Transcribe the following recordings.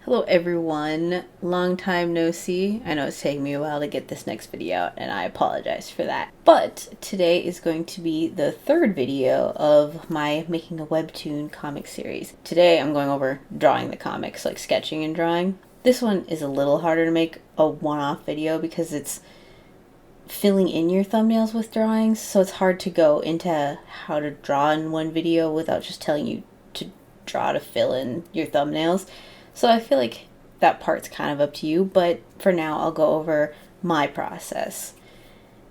Hello everyone, long time no see. I know it's taking me a while to get this next video out and I apologize for that. But today is going to be the third video of my making a Webtoon comic series. Today I'm going over drawing the comics, like sketching and drawing. This one is a little harder to make a one-off video because it's filling in your thumbnails with drawings, so it's hard to go into how to draw in one video without just telling you to draw to fill in your thumbnails. So I feel like that part's kind of up to you, but for now I'll go over my process.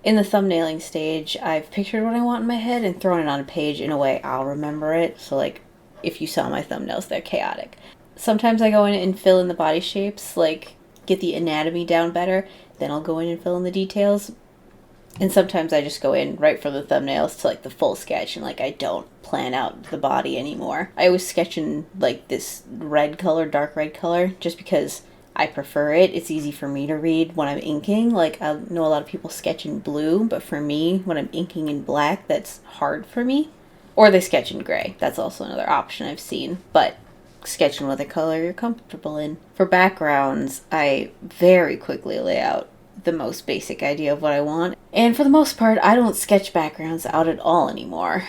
In the thumbnailing stage, I've pictured what I want in my head and thrown it on a page in a way I'll remember it. So like, if you saw my thumbnails, they're chaotic. Sometimes I go in and fill in the body shapes, like get the anatomy down better, then I'll go in and fill in the details. And sometimes I just go in right from the thumbnails to like the full sketch and like I don't plan out the body anymore. I always sketch in like this red color, dark red color, just because I prefer it. It's easy for me to read when I'm inking. Like I know a lot of people sketch in blue, but for me, when I'm inking in black, that's hard for me. Or they sketch in gray. That's also another option I've seen. But sketching with a color you're comfortable in. For backgrounds, I very quickly lay out the most basic idea of what I want. And for the most part, I don't sketch backgrounds out at all anymore.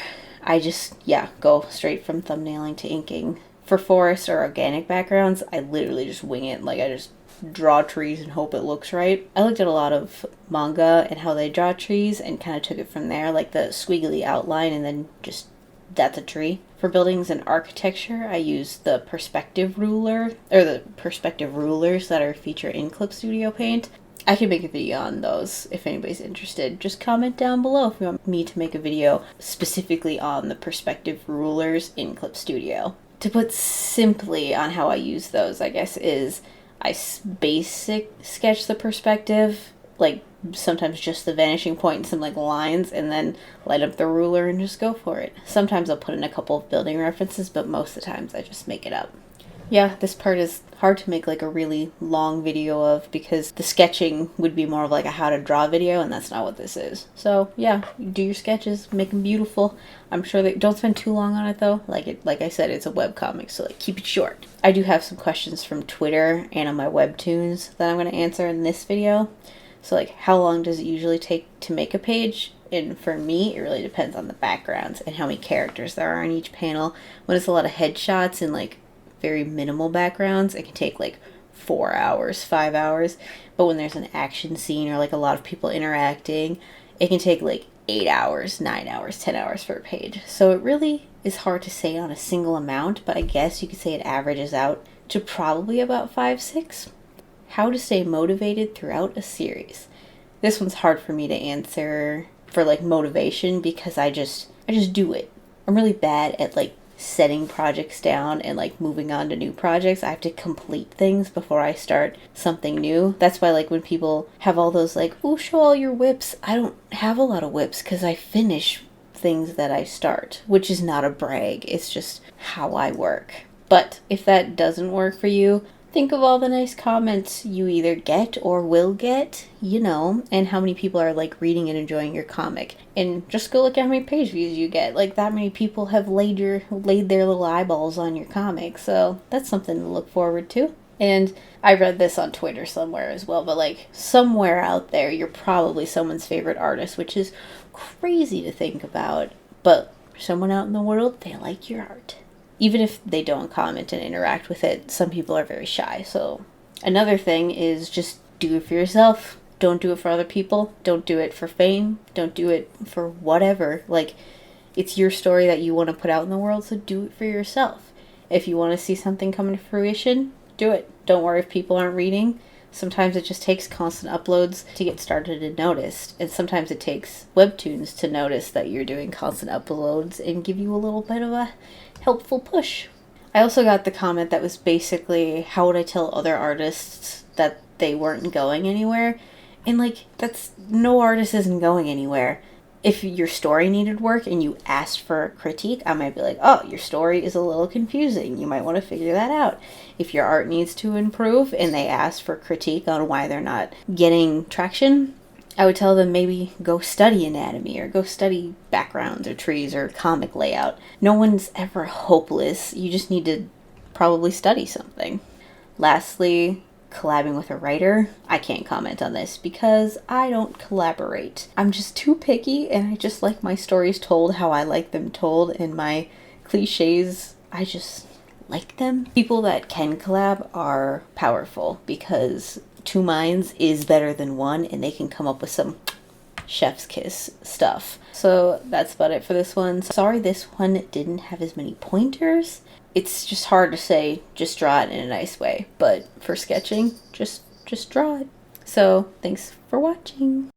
I just, go straight from thumbnailing to inking. For forest or organic backgrounds, I literally just wing it. Like I just draw trees and hope it looks right. I looked at a lot of manga and how they draw trees and kind of took it from there, like the squiggly outline and then just that's a tree. For buildings and architecture, I use the perspective ruler, or the perspective rulers that are featured in Clip Studio Paint. I can make a video on those if anybody's interested. Just comment down below if you want me to make a video specifically on the perspective rulers in Clip Studio. To put simply on how I use those, I guess, is I basic sketch the perspective, like sometimes just the vanishing point and some like lines, and then light up the ruler and just go for it. Sometimes I'll put in a couple of building references, but most of the times I just make it up. Yeah, this part is hard to make like a really long video of because the sketching would be more of like a how to draw video, and that's not what this is. So yeah, do your sketches, make them beautiful. I'm sure that don't spend too long on it though. Like I said, it's a webcomic, so like keep it short. I do have some questions from Twitter and on my Webtoons that I'm going to answer in this video. So like, how long does it usually take to make a page? And for me, it really depends on the backgrounds and how many characters there are in each panel. When it's a lot of headshots and like very minimal backgrounds, it can take like 4 hours, 5 hours. But when there's an action scene or like a lot of people interacting, it can take like 8 hours, 9 hours, 10 hours for a page. So it really is hard to say on a single amount, but I guess you could say it averages out to probably about 5, 6. How to stay motivated throughout a series. This one's hard for me to answer for like motivation because I just do it. I'm really bad at like setting projects down and like moving on to new projects. I have to complete things before I start something new. That's why like when people have all those like, oh, show all your whips. I don't have a lot of whips because I finish things that I start, which is not a brag. It's just how I work. But if that doesn't work for you, think of all the nice comments you either get or will get, and how many people are like reading and enjoying your comic. And just go look at how many page views you get. Like that many people have laid their little eyeballs on your comic. So that's something to look forward to. And I read this on Twitter somewhere as well, but like somewhere out there, you're probably someone's favorite artist, which is crazy to think about. But for someone out in the world, they like your art. Even if they don't comment and interact with it, some people are very shy. So another thing is just do it for yourself. Don't do it for other people. Don't do it for fame. Don't do it for whatever. Like, it's your story that you want to put out in the world, so do it for yourself. If you want to see something come to fruition, do it. Don't worry if people aren't reading. Sometimes it just takes constant uploads to get started and noticed. And sometimes it takes Webtoons to notice that you're doing constant uploads and give you a little bit of a helpful push. I also got the comment that was basically, how would I tell other artists that they weren't going anywhere? And like, no artist isn't going anywhere. If your story needed work and you asked for a critique, I might be like, oh, your story is a little confusing. You might want to figure that out. If your art needs to improve and they ask for critique on why they're not getting traction, I would tell them maybe go study anatomy or go study backgrounds or trees or comic layout. No one's ever hopeless. You just need to probably study something. Lastly, collabing with a writer. I can't comment on this because I don't collaborate. I'm just too picky, and I just like my stories told how I like them told, and my cliches, I just like them. People that can collab are powerful because two minds is better than one, and they can come up with some chef's kiss stuff. So that's about it for this one. Sorry this one didn't have as many pointers. It's just hard to say just draw it in a nice way, but for sketching, just draw it. So thanks for watching.